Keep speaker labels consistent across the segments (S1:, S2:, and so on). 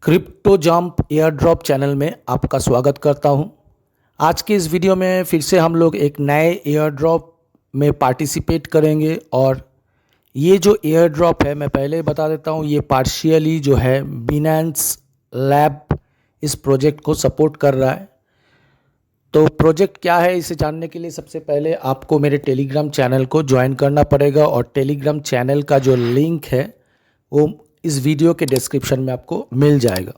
S1: Crypto jump air drop channel में आपका स्वागत करता हूं। आज की इस वीडियो में फिर से हम लोग एक नए एयर ड्रॉप में पार्टिसिपेट करेंगे और ये जो एयर ड्रॉप है मैं पहले बता देता हूं, ये पार्शियली जो है बिनेंस लैब इस प्रोजेक्ट को सपोर्ट कर रहा है। तो प्रोजेक्ट क्या है इसे जानने के लिए सबसे पहले आपको मेरे टेलीग्राम चैनल को ज्वाइन करना पड़ेगा और टेलीग्राम चैनल का जो लिंक है वो इस वीडियो के डिस्क्रिप्शन में आपको मिल जाएगा।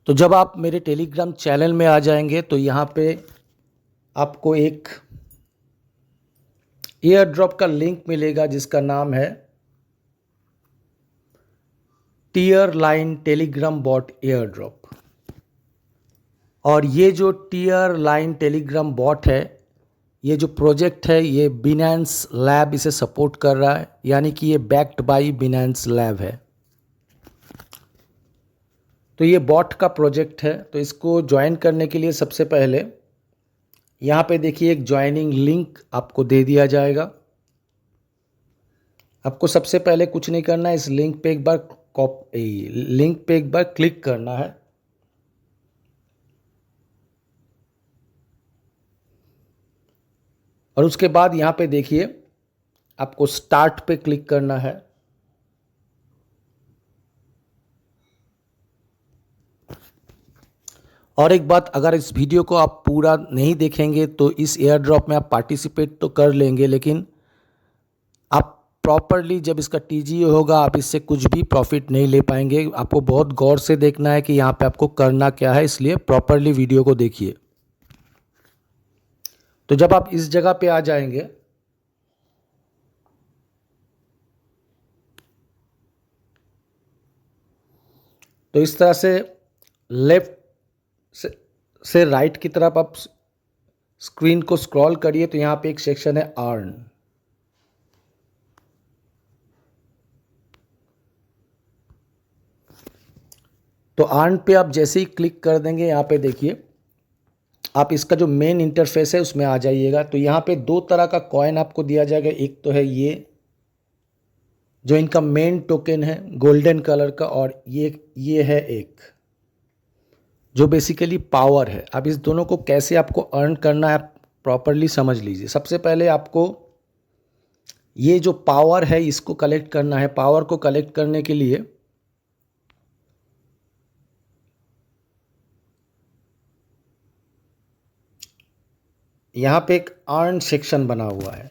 S1: तो जब आप मेरे टेलीग्राम चैनल में आ जाएंगे तो यहाँ पे आपको एक एयर ड्रॉप का लिंक मिलेगा जिसका नाम है tear line Telegram bot airdrop. और ये जो टीयर लाइन टेलीग्राम बॉट है, ये जो प्रोजेक्ट है ये बिनेंस लैब इसे सपोर्ट कर रहा है, यानी कि ये बैक्ड बाय बिनेंस लैब है। तो ये बॉट का प्रोजेक्ट है। तो इसको ज्वाइन करने के लिए सबसे पहले यहाँ पे देखिए एक ज्वाइनिंग लिंक आपको दे दिया जाएगा। आपको सबसे पहले कुछ नहीं करना है, इस लिंक पे एक बार क्लिक करना है। और उसके बाद यहाँ पे देखिए आपको स्टार्ट पे क्लिक करना है। और एक बात, अगर इस वीडियो को आप पूरा नहीं देखेंगे तो इस एयर ड्रॉप में आप पार्टिसिपेट तो कर लेंगे, लेकिन आप प्रॉपरली जब इसका टीजीए होगा आप इससे कुछ भी प्रॉफिट नहीं ले पाएंगे। आपको बहुत गौर से देखना है कि यहाँ पे आपको करना क्या है, इसलिए प्रॉपरली वीडियो को देखिए। तो जब आप इस जगह पे आ जाएंगे तो इस तरह से लेफ्ट से राइट की तरफ आप स्क्रीन को स्क्रॉल करिए तो यहाँ पे एक सेक्शन है अर्न। तो अर्न पे आप जैसे ही क्लिक कर देंगे यहाँ पे देखिए आप इसका जो मेन इंटरफेस है उसमें आ जाइएगा। तो यहाँ पे दो तरह का कॉइन आपको दिया जाएगा। एक तो है ये जो इनका मेन टोकन है गोल्डन कलर का, और ये है एक जो बेसिकली पावर है। अब इस दोनों को कैसे आपको अर्न करना है आप प्रॉपरली समझ लीजिए। सबसे पहले आपको ये जो पावर है इसको कलेक्ट करना है। पावर को कलेक्ट करने के लिए यहाँ पे एक अर्न सेक्शन बना हुआ है।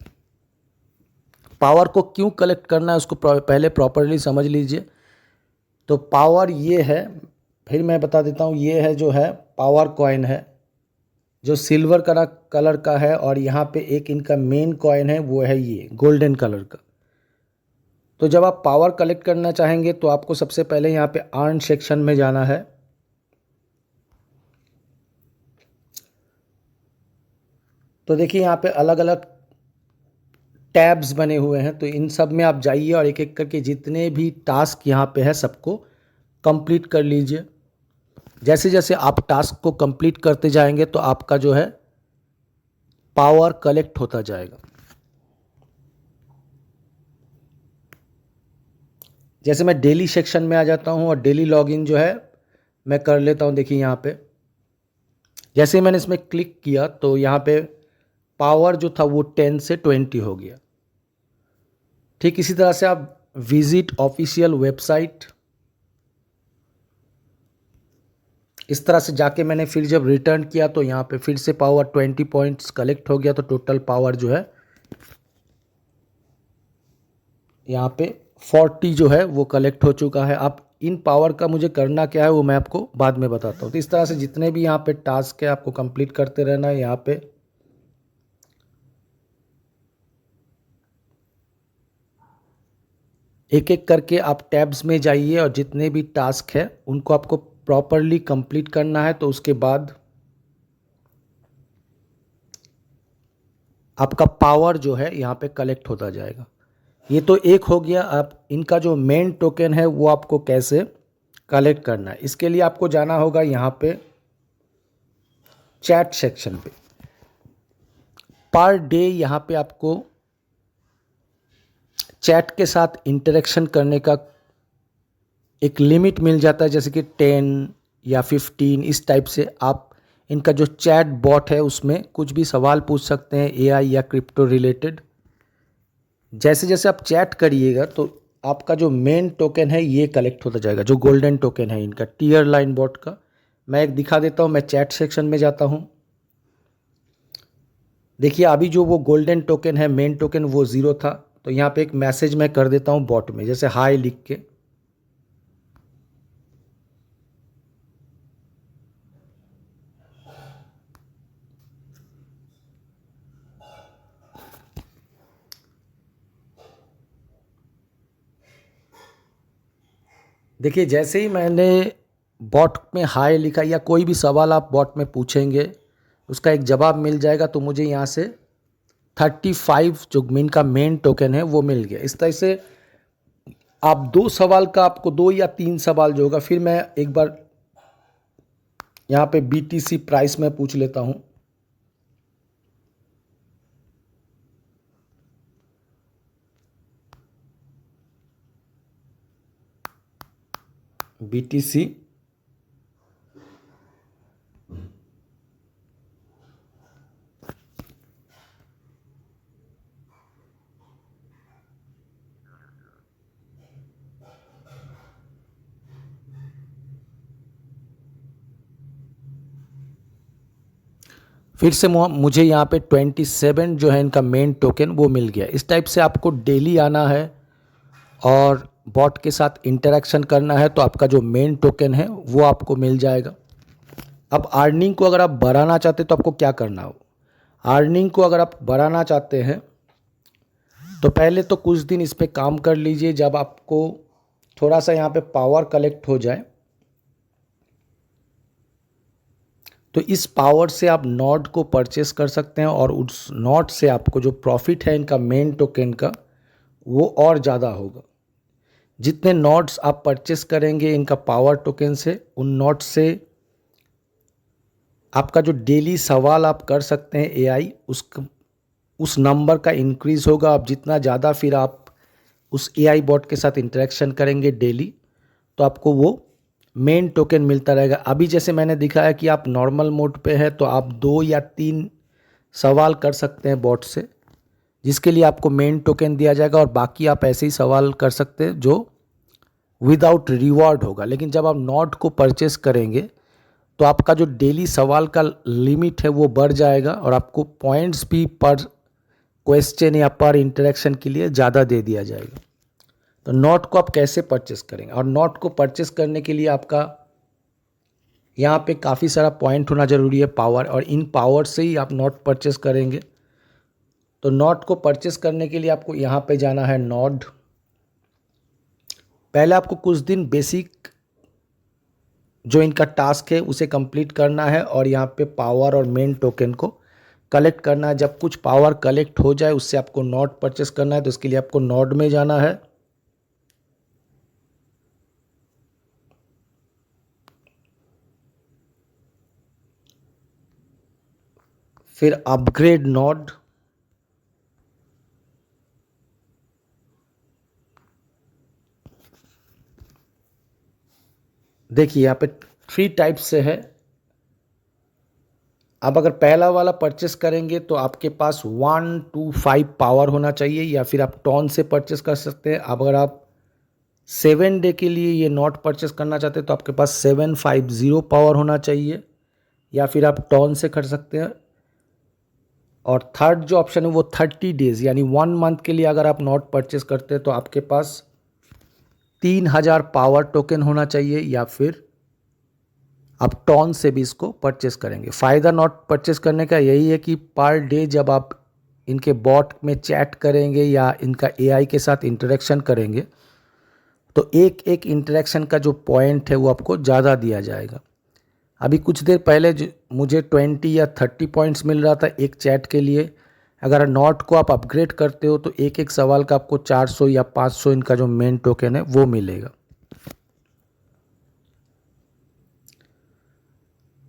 S1: पावर को क्यों कलेक्ट करना है उसको पहले प्रॉपरली समझ लीजिए। तो पावर ये है, फिर मैं बता देता हूँ, ये है जो है पावर कॉइन है जो सिल्वर कलर का है, और यहाँ पे एक इनका मेन कॉइन है वो है ये गोल्डन कलर का। तो जब आप पावर कलेक्ट करना चाहेंगे तो आपको सबसे पहले यहाँ पे अर्न सेक्शन में जाना है। तो देखिए यहाँ पे अलग अलग टैब्स बने हुए हैं, तो इन सब में आप जाइए और एक एक करके जितने भी टास्क यहाँ पे है सबको कंप्लीट कर लीजिए। जैसे जैसे आप टास्क को कंप्लीट करते जाएंगे तो आपका जो है पावर कलेक्ट होता जाएगा। जैसे मैं डेली सेक्शन में आ जाता हूँ और डेली लॉगिन जो है मैं कर लेता हूँ। देखिए यहाँ पे जैसे ही मैंने इसमें क्लिक किया तो यहाँ पे पावर जो था वो 10 से 20 हो गया। ठीक इसी तरह से आप विजिट ऑफिशियल वेबसाइट, इस तरह से जाके मैंने फिर जब रिटर्न किया तो यहाँ पे फिर से पावर 20 पॉइंट्स कलेक्ट हो गया। तो टोटल पावर जो है यहाँ पे 40 जो है वो कलेक्ट हो चुका है। अब इन पावर का मुझे करना क्या है वो मैं आपको बाद में बताता हूँ। तो इस तरह से जितने भी यहाँ पे टास्क है आपको कंप्लीट करते रहना है। यहाँ पे एक एक करके आप टैब्स में जाइए और जितने भी टास्क है उनको आपको प्रॉपरली कंप्लीट करना है। तो उसके बाद आपका पावर जो है यहाँ पे कलेक्ट होता जाएगा। ये तो एक हो गया। आप इनका जो मेन टोकन है वो आपको कैसे कलेक्ट करना है, इसके लिए आपको जाना होगा यहाँ पे चैट सेक्शन पे पर डे यहाँ पे आपको चैट के साथ इंटरेक्शन करने का एक लिमिट मिल जाता है, जैसे कि 10 या 15 इस टाइप से आप इनका जो चैट बॉट है उसमें कुछ भी सवाल पूछ सकते हैं एआई या क्रिप्टो रिलेटेड। जैसे जैसे आप चैट करिएगा तो आपका जो मेन टोकन है ये कलेक्ट होता जाएगा, जो गोल्डन टोकन है इनका टीयर लाइन बॉट का। मैं एक दिखा देता हूँ, मैं चैट सेक्शन में जाता हूँ। देखिए अभी जो वो गोल्डन टोकन है मेन टोकन वो 0 था, तो यहाँ पे एक मैसेज मैं कर देता हूँ बॉट में, जैसे हाय लिख के। देखिए जैसे ही मैंने बॉट में हाय लिखा या कोई भी सवाल आप बॉट में पूछेंगे उसका एक जवाब मिल जाएगा, तो मुझे यहाँ से 35 जो इनका मेन टोकन है वो मिल गया। इस तरह से आप 2 सवाल का आपको 2 या 3 सवाल जो होगा, फिर मैं एक बार यहाँ पे बीटीसी प्राइस में पूछ लेता हूँ। बीटीसी फिर से मुझे यहाँ पे 27 जो है इनका मेन टोकन वो मिल गया। इस टाइप से आपको डेली आना है और बॉट के साथ इंटरेक्शन करना है, तो आपका जो मेन टोकन है वो आपको मिल जाएगा। अब अर्निंग को अगर आप बढ़ाना चाहते हैं तो आपको क्या करना हो। अर्निंग को अगर आप बढ़ाना चाहते हैं तो पहले तो कुछ दिन इस पर काम कर लीजिए। जब आपको थोड़ा सा यहाँ पे पावर कलेक्ट हो जाए तो इस पावर से आप नॉट को परचेस कर सकते हैं, और उस नॉट से आपको जो प्रॉफिट है इनका मेन टोकन का वो और ज़्यादा होगा। जितने नॉट्स आप परचेस करेंगे इनका पावर टोकन से, उन नॉट से आपका जो डेली सवाल आप कर सकते हैं एआई उस नंबर का इंक्रीज़ होगा। अब जितना ज़्यादा फिर आप उस एआई बॉट के साथ इंटरेक्शन करेंगे डेली, तो आपको वो मेन टोकन मिलता रहेगा। अभी जैसे मैंने दिखाया कि आप नॉर्मल मोड पे है तो आप 2 या 3 सवाल कर सकते हैं बॉट से, जिसके लिए आपको मेन टोकन दिया जाएगा, और बाकी आप ऐसे ही सवाल कर सकते हैं जो विदाउट रिवॉर्ड होगा। लेकिन जब आप नॉट को परचेस करेंगे तो आपका जो डेली सवाल का लिमिट है वो बढ़ जाएगा, और आपको पॉइंट्स भी पर क्वेश्चन या पर इंटरेक्शन के लिए ज़्यादा दे दिया जाएगा। तो नॉट को आप कैसे परचेस करेंगे, और नॉट को परचेस करने के लिए आपका यहाँ पे काफ़ी सारा पॉइंट होना ज़रूरी है, पावर, और इन पावर से ही आप नॉट परचेस करेंगे। तो नॉट को परचेस करने के लिए आपको यहाँ पे जाना है नॉड। पहले आपको कुछ दिन बेसिक जो इनका टास्क है उसे कंप्लीट करना है, और यहाँ पे पावर और मेन टोकन को कलेक्ट करना है। जब कुछ पावर कलेक्ट हो जाए उससे आपको नॉट परचेस करना है, तो इसके लिए आपको नॉड में जाना है। फिर अपग्रेड नॉड, देखिए यहाँ पे 3 टाइप से है। अब अगर पहला वाला परचेस करेंगे तो आपके पास 1 to 5 पावर होना चाहिए, या फिर आप टॉन से परचेस कर सकते हैं। अब अगर आप 7 डे के लिए ये नॉट परचेस करना चाहते हैं तो आपके पास 750 पावर होना चाहिए, या फिर आप टॉन से कर सकते हैं। और थर्ड जो ऑप्शन है वो 30 डेज यानी 1 मंथ के लिए अगर आप नॉट परचेस करते हैं तो आपके पास 3000 पावर टोकन होना चाहिए, या फिर आप टॉन से भी इसको परचेस करेंगे। फ़ायदा नॉट परचेस करने का यही है कि पर डे जब आप इनके बॉट में चैट करेंगे या इनका एआई के साथ इंटरेक्शन करेंगे तो एक एक इंटरेक्शन का जो पॉइंट है वो आपको ज़्यादा दिया जाएगा। अभी कुछ देर पहले मुझे 20 या 30 पॉइंट्स मिल रहा था एक चैट के लिए। अगर नॉट को आप अपग्रेड करते हो तो एक एक सवाल का आपको 400 या 500 इनका जो मेन टोकन है वो मिलेगा।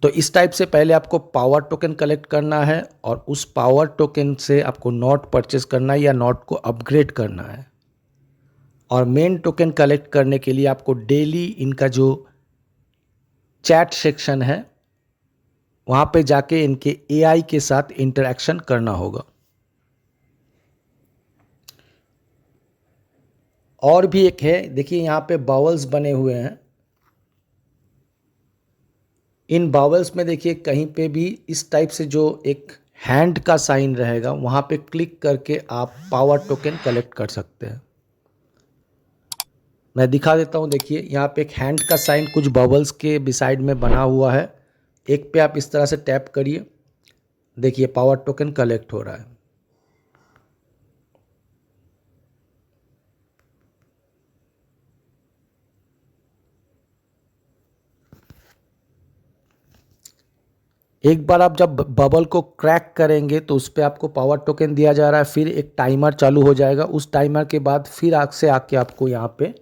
S1: तो इस टाइप से पहले आपको पावर टोकन कलेक्ट करना है और उस पावर टोकन से आपको नोट परचेस करना है या नोट को अपग्रेड करना है। और मेन टोकन कलेक्ट करने के लिए आपको डेली इनका जो चैट सेक्शन है वहाँ पे जाके इनके एआई के साथ इंटरेक्शन करना होगा। और भी एक है, देखिए यहाँ पे बाउल्स बने हुए हैं। इन बाउल्स में देखिए कहीं पे भी इस टाइप से जो एक हैंड का साइन रहेगा वहाँ पे क्लिक करके आप पावर टोकन कलेक्ट कर सकते हैं। मैं दिखा देता हूँ, देखिए यहाँ पे एक हैंड का साइन कुछ बबल्स के बिसाइड में बना हुआ है। एक पे आप इस तरह से टैप करिए, देखिए पावर टोकन कलेक्ट हो रहा है। एक बार आप जब बबल को क्रैक करेंगे तो उस पर आपको पावर टोकन दिया जा रहा है, फिर एक टाइमर चालू हो जाएगा। उस टाइमर के बाद फिर आग से आके आपको यहाँ पे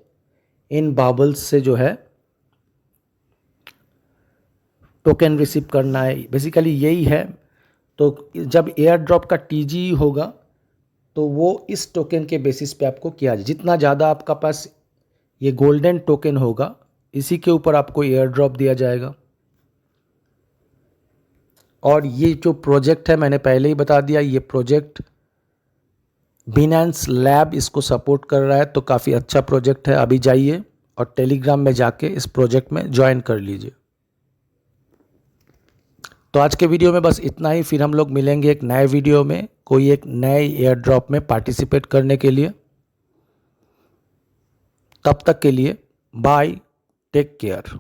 S1: इन बबल्स से जो है टोकन रिसीव करना है। बेसिकली यही है। तो जब एयर ड्रॉप का टीजी होगा तो वो इस टोकन के बेसिस पे आपको किया जाए। जितना ज़्यादा आपका पास ये गोल्डन टोकन होगा इसी के ऊपर आपको एयर ड्रॉप दिया जाएगा। और ये जो प्रोजेक्ट है मैंने पहले ही बता दिया, ये प्रोजेक्ट बिनांस लैब इसको सपोर्ट कर रहा है, तो काफ़ी अच्छा प्रोजेक्ट है। अभी जाइए और टेलीग्राम में जाके इस प्रोजेक्ट में ज्वाइन कर लीजिए। तो आज के वीडियो में बस इतना ही, फिर हम लोग मिलेंगे एक नए वीडियो में कोई एक नए एयर ड्रॉप में पार्टिसिपेट करने के लिए। तब तक के लिए बाय, टेक केयर।